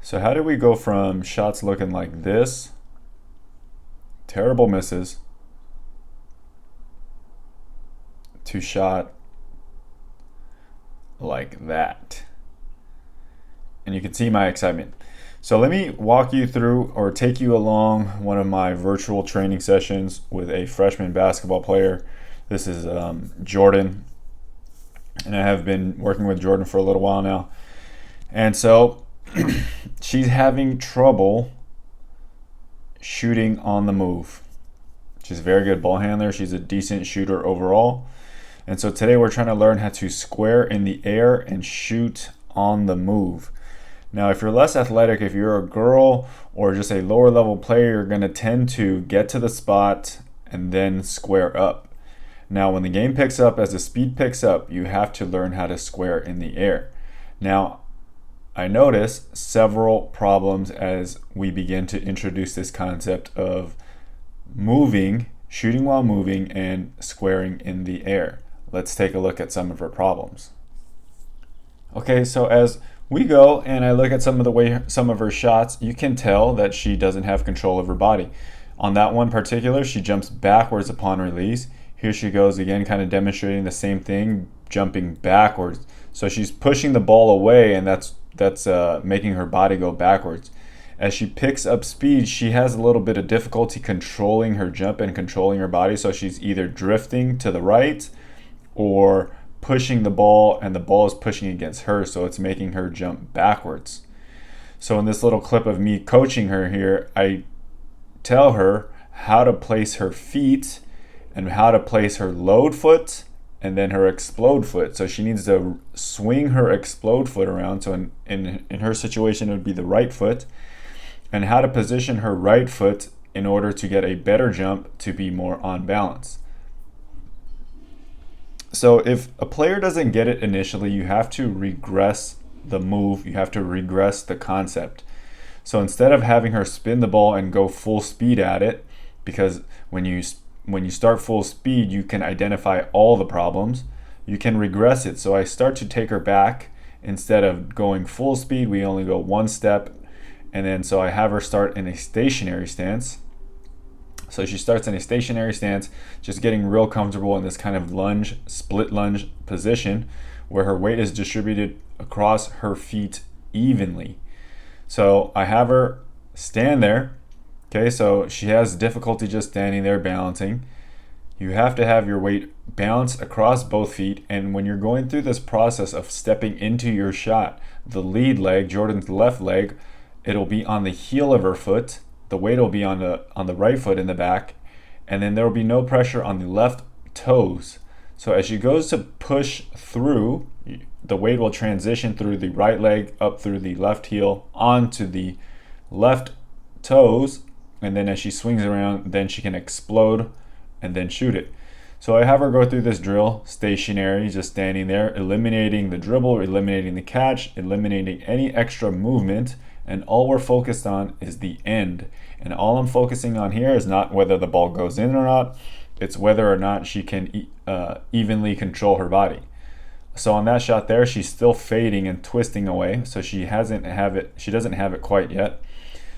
So how do we go from shots looking like this, terrible misses, to shot like that? And you can see my excitement. So let me walk you through or take you along one of my virtual training sessions with a freshman basketball player. This is Jordan, and I have been working with Jordan for a little while now. And so she's having trouble shooting on the move. She's a very good ball handler. She's a decent shooter overall. And so today we're trying to learn how to square in the air and shoot on the move. Now, if you're less athletic, if you're a girl or just a lower level player, you're going to tend to get to the spot and then square up. Now, when the game picks up, as the speed picks up, you have to learn how to square in the air. Now, I notice several problems as we begin to introduce this concept of moving, shooting while moving, and squaring in the air. Let's take a look at some of her problems. Okay, so as we go and I look at some of her shots, you can tell that she doesn't have control of her body. On that one particular, she jumps backwards upon release. Here she goes again, kind of demonstrating the same thing, jumping backwards. So she's pushing the ball away, and that's making her body go backwards. As she picks up speed, she has a little bit of difficulty controlling her jump and controlling her body. So she's either drifting to the right or pushing the ball, and the ball is pushing against her, so it's making her jump backwards. So in this little clip of me coaching her here, I tell her how to place her feet and how to place her load foot and then her explode foot. So she needs to swing her explode foot around. So in her situation, it would be the right foot, and how to position her right foot in order to get a better jump to be more on balance. So if a player doesn't get it initially, you have to regress the move. You have to regress the concept. So instead of having her spin the ball and go full speed at it, because when you start full speed, you can identify all the problems, you can regress it. So I start to take her back. Instead of going full speed, we only go one step. And then so I have her start in a stationary stance. So she starts in a stationary stance, just getting real comfortable in this kind of lunge, split lunge position where her weight is distributed across her feet evenly. So I have her stand there. Okay, so she has difficulty just standing there balancing. You have to have your weight balanced across both feet. And when you're going through this process of stepping into your shot, the lead leg, Jordan's left leg, it'll be on the heel of her foot. The weight will be on the right foot in the back, and then there will be no pressure on the left toes. So as she goes to push through, the weight will transition through the right leg, up through the left heel, onto the left toes, and then as she swings around, then she can explode and then shoot it. So I have her go through this drill, stationary, just standing there, eliminating the dribble, eliminating the catch, eliminating any extra movement, and all we're focused on is the end. And all I'm focusing on here is not whether the ball goes in or not, it's whether or not she can evenly control her body. So on that shot there, she's still fading and twisting away, so she doesn't have it quite yet.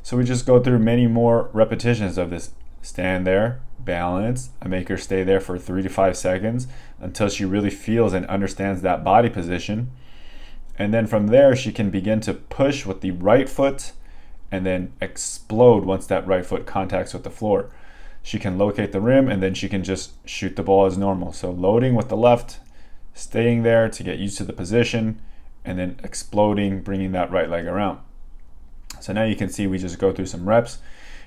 So we just go through many more repetitions of this. Stand there, balance. I make her stay there for 3 to 5 seconds until she really feels and understands that body position. And then from there, she can begin to push with the right foot and then explode once that right foot contacts with the floor. She can locate the rim, and then she can just shoot the ball as normal. So loading with the left, staying there to get used to the position, and then exploding, bringing that right leg around. So now you can see we just go through some reps.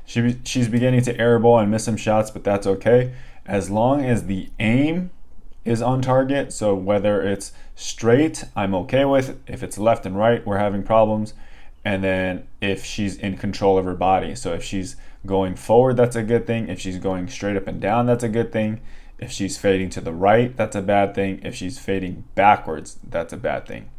She's beginning to airball and miss some shots, but that's okay. As long as the aim is on target, so whether it's straight, I'm okay with. If it's left and right, we're having problems. And then if she's in control of her body, so if she's going forward, that's a good thing. If she's going straight up and down, that's a good thing. If she's fading to the right, that's a bad thing. If she's fading backwards, that's a bad thing.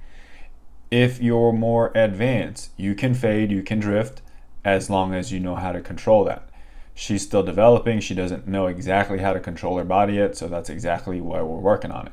If you're more advanced, you can fade, you can drift, as long as you know how to control that. She's still developing. She doesn't know exactly how to control her body yet, so that's exactly why we're working on it.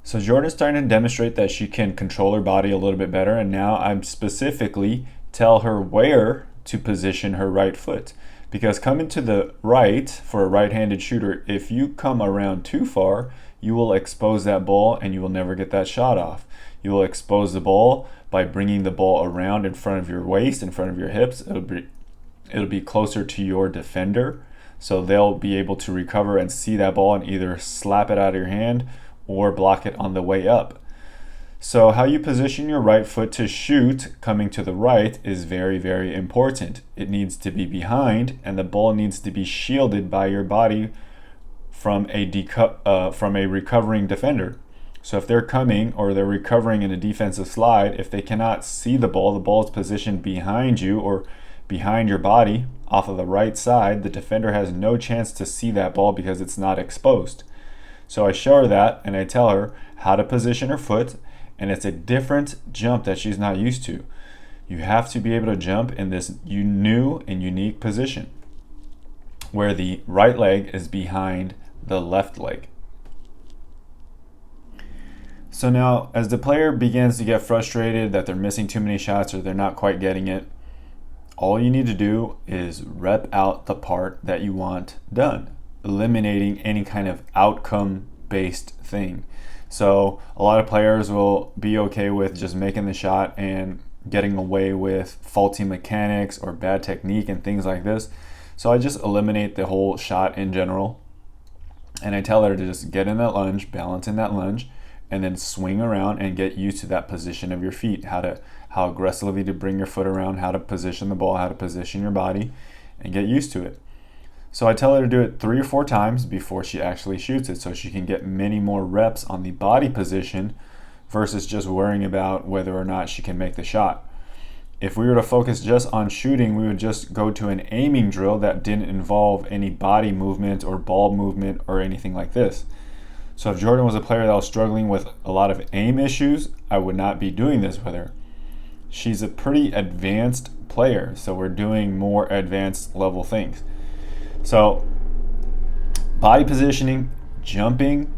So Jordan's starting to demonstrate that she can control her body a little bit better, and now I'm specifically tell her where to position her right foot. Because coming to the right for a right-handed shooter, if you come around too far, you will expose that ball and you will never get that shot off. You will expose the ball by bringing the ball around in front of your waist, in front of your hips. It'll be closer to your defender, so they'll be able to recover and see that ball and either slap it out of your hand or block it on the way up. So how you position your right foot to shoot coming to the right is very, very important. It needs to be behind, and the ball needs to be shielded by your body from a recovering defender. So if they're coming or they're recovering in a defensive slide, if they cannot see the ball is positioned behind you or behind your body off of the right side, the defender has no chance to see that ball because it's not exposed. So I show her that and I tell her how to position her foot, and it's a different jump that she's not used to. You have to be able to jump in this new and unique position where the right leg is behind the left leg. So now as the player begins to get frustrated that they're missing too many shots or they're not quite getting it, all you need to do is rep out the part that you want done, eliminating any kind of outcome-based thing. So a lot of players will be okay with just making the shot and getting away with faulty mechanics or bad technique and things like this. So I just eliminate the whole shot in general. And I tell her to just get in that lunge, balance in that lunge, and then swing around and get used to that position of your feet, how aggressively to bring your foot around, how to position the ball, how to position your body, and get used to it. So I tell her to do it 3 or 4 times before she actually shoots it so she can get many more reps on the body position versus just worrying about whether or not she can make the shot. If we were to focus just on shooting, we would just go to an aiming drill that didn't involve any body movement or ball movement or anything like this. So if Jordan was a player that was struggling with a lot of aim issues, I would not be doing this with her. She's a pretty advanced player, so we're doing more advanced level things. So body positioning, jumping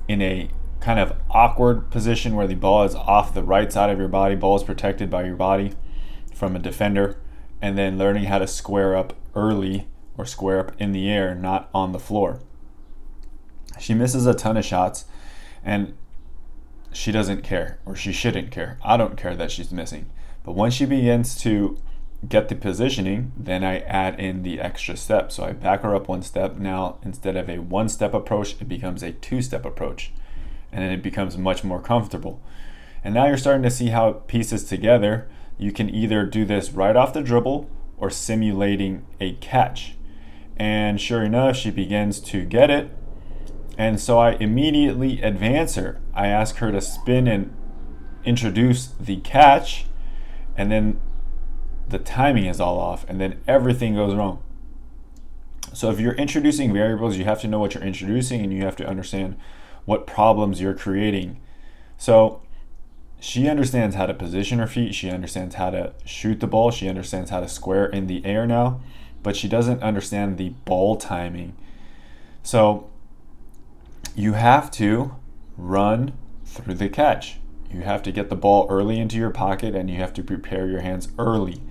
in a kind of awkward position where the ball is off the right side of your body, ball is protected by your body from a defender, and then learning how to square up early or square up in the air, not on the floor. She misses a ton of shots and she doesn't care, or she shouldn't care. I don't care that she's missing. But once she begins to get the positioning, then I add in the extra step. So I back her up 1 step. Now, instead of a 1-step approach, it becomes a 2-step approach. And then it becomes much more comfortable. And now you're starting to see how it pieces together. You can either do this right off the dribble or simulating a catch. And sure enough, she begins to get it. And so I immediately advance her. I ask her to spin and introduce the catch, and then the timing is all off, and then everything goes wrong. So if you're introducing variables, you have to know what you're introducing, and you have to understand what problems you're creating. So she understands how to position her feet, she understands how to shoot the ball, she understands how to square in the air now, but she doesn't understand the ball timing. So you have to run through the catch. You have to get the ball early into your pocket, and you have to prepare your hands early.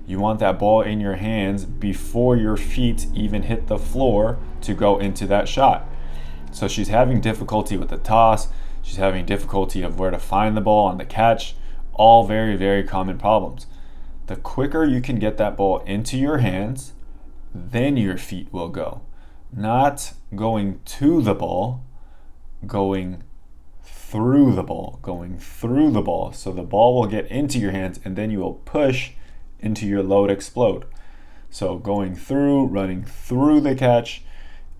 You want that ball in your hands before your feet even hit the floor to go into that shot. So she's having difficulty with the toss. She's having difficulty of where to find the ball on the catch. All very, very common problems. The quicker you can get that ball into your hands, then your feet will go. Not going to the ball, going through the ball, so the ball will get into your hands and then you will push into your load explode. So going through, running through the catch,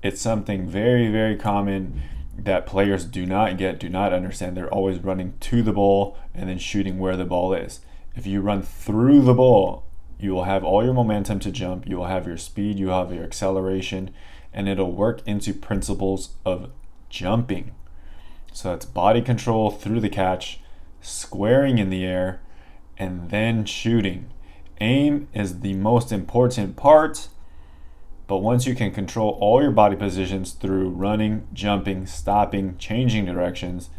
it's something very, very common that players do not get, do not understand. They're always running to the ball and then shooting where the ball is. If you run through the ball, you will have all your momentum to jump, you will have your speed, you will have your acceleration, and it'll work into principles of jumping. So that's body control through the catch, squaring in the air, and then shooting. Aim is the most important part, but once you can control all your body positions through running, jumping, stopping, changing directions,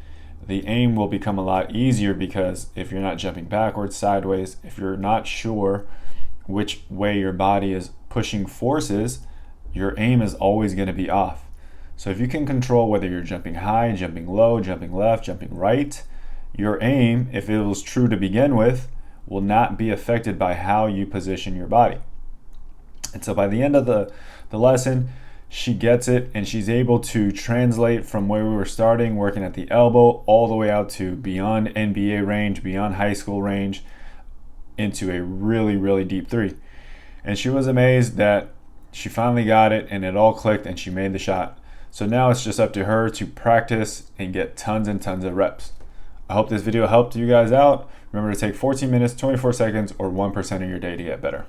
the aim will become a lot easier, because if you're not jumping backwards, sideways, if you're not sure which way your body is pushing forces, your aim is always going to be off. So if you can control whether you're jumping high, jumping low, jumping left, jumping right, your aim, if it was true to begin with, will not be affected by how you position your body. And so by the end of the lesson, she gets it, and she's able to translate from where we were starting, working at the elbow, all the way out to beyond NBA range, beyond high school range, into a really, really deep three. And she was amazed that she finally got it, and it all clicked, and she made the shot. So now it's just up to her to practice and get tons and tons of reps. I hope this video helped you guys out. Remember to take 14 minutes, 24 seconds, or 1% of your day to get better.